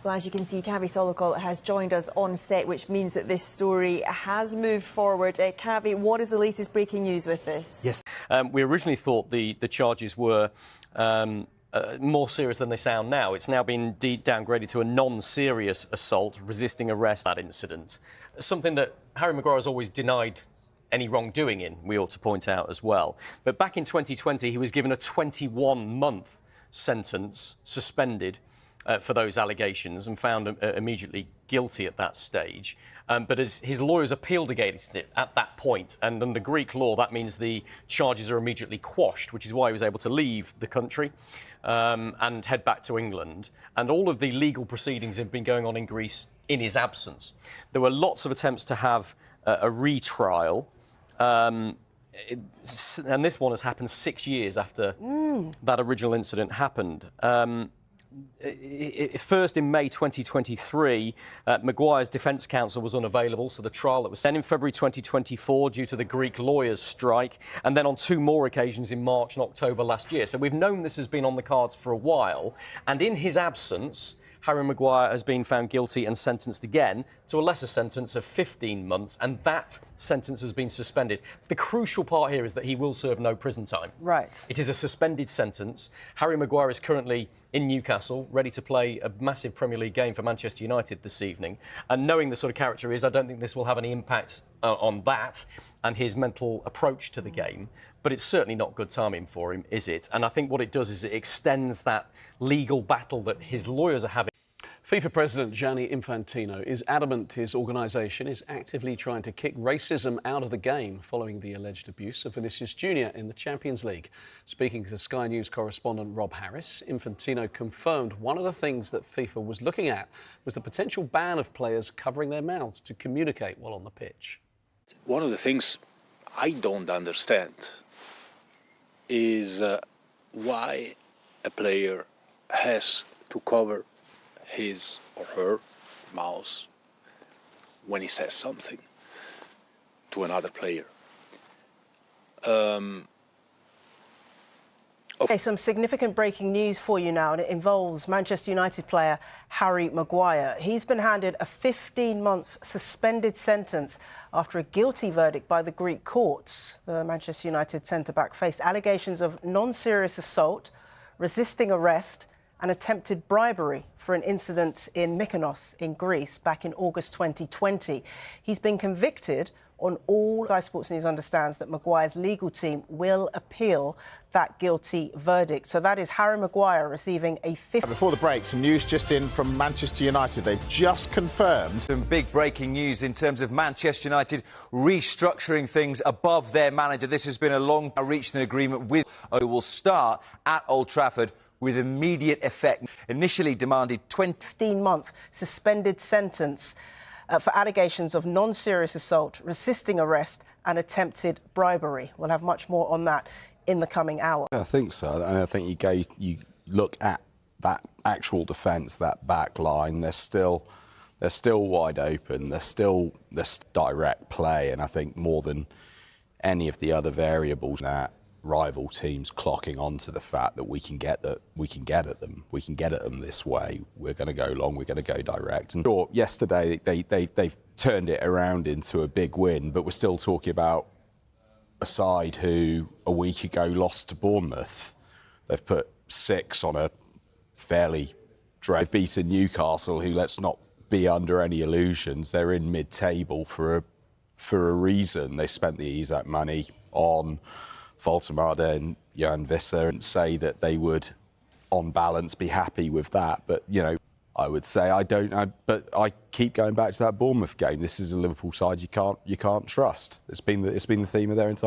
Well, as you can see, Kavi Solokol has joined us on set, which means that this story has moved forward. Kavi, what is the latest breaking news with this? Yes. We originally thought the charges were more serious than they sound now. It's now been downgraded to a non-serious assault, resisting arrest, that incident. Something that Harry Maguire has always denied any wrongdoing in, we ought to point out as well. But back in 2020, he was given a 21-month sentence, suspended, for those allegations and found immediately guilty at that stage. But as his lawyers appealed against it at that point, and under Greek law, that means the charges are immediately quashed, which is why he was able to leave the country and head back to England. And all of the legal proceedings have been going on in Greece in his absence. There were lots of attempts to have a retrial. And this one has happened 6 years after that original incident happened. First in May 2023, Maguire's defence counsel was unavailable, so the trial that was then in February 2024 due to the Greek lawyers' strike, and then on 2 more occasions in March and October last year. So we've known this has been on the cards for a while, and in his absence, Harry Maguire has been found guilty and sentenced again to a lesser sentence of 15 months, and that sentence has been suspended. The crucial part here is that he will serve no prison time. Right. It is a suspended sentence. Harry Maguire is currently in Newcastle, ready to play a massive Premier League game for Manchester United this evening. And knowing the sort of character he is, I don't think this will have any impact on that and his mental approach to the game. But it's certainly not good timing for him, is it? And I think what it does is it extends that legal battle that his lawyers are having. FIFA President Gianni Infantino is adamant his organisation is actively trying to kick racism out of the game following the alleged abuse of Vinicius Jr. in the Champions League. Speaking to Sky News correspondent Rob Harris, Infantino confirmed one of the things that FIFA was looking at was the potential ban of players covering their mouths to communicate while on the pitch. One of the things I don't understand is why a player has to cover his or her mouth when he says something to another player. Okay, some significant breaking news for you now, and it involves Manchester United player Harry Maguire. He's been handed a 15-month suspended sentence after a guilty verdict by the Greek courts. The Manchester United centre-back faced allegations of non-serious assault, resisting arrest and attempted bribery for an incident in Mykonos in Greece back in August 2020. He's been convicted on all. Sky Sports News understands that Maguire's legal team will appeal that guilty verdict. So that is Harry Maguire receiving a 50... Before the break, some news just in from Manchester United. They've just confirmed some big breaking news in terms of Manchester United restructuring things above their manager. This has been a long reached an agreement with who will start at Old Trafford with immediate effect. Initially demanded 15-month suspended sentence for allegations of non-serious assault, resisting arrest and attempted bribery. We'll have much more on that in the coming hour. I think so, and I think you look at that actual defence, that back line, they're still wide open. There's direct play, and I think more than any of the other variables that rival teams clocking onto the fact that we can get at them this way. We're going to go long, we're going to go direct. And yesterday they've turned it around into a big win, but we're still talking about a side who a week ago lost to Bournemouth. They've put 6 on a fairly they've beaten Newcastle, who, let's not be under any illusions, they're in mid-table for a reason. They spent the Isak money on Voltemade and Jan Visser and say that they would, on balance, be happy with that. But, you know, I would say but I keep going back to that Bournemouth game. This is a Liverpool side you can't trust. It's been the theme of their entire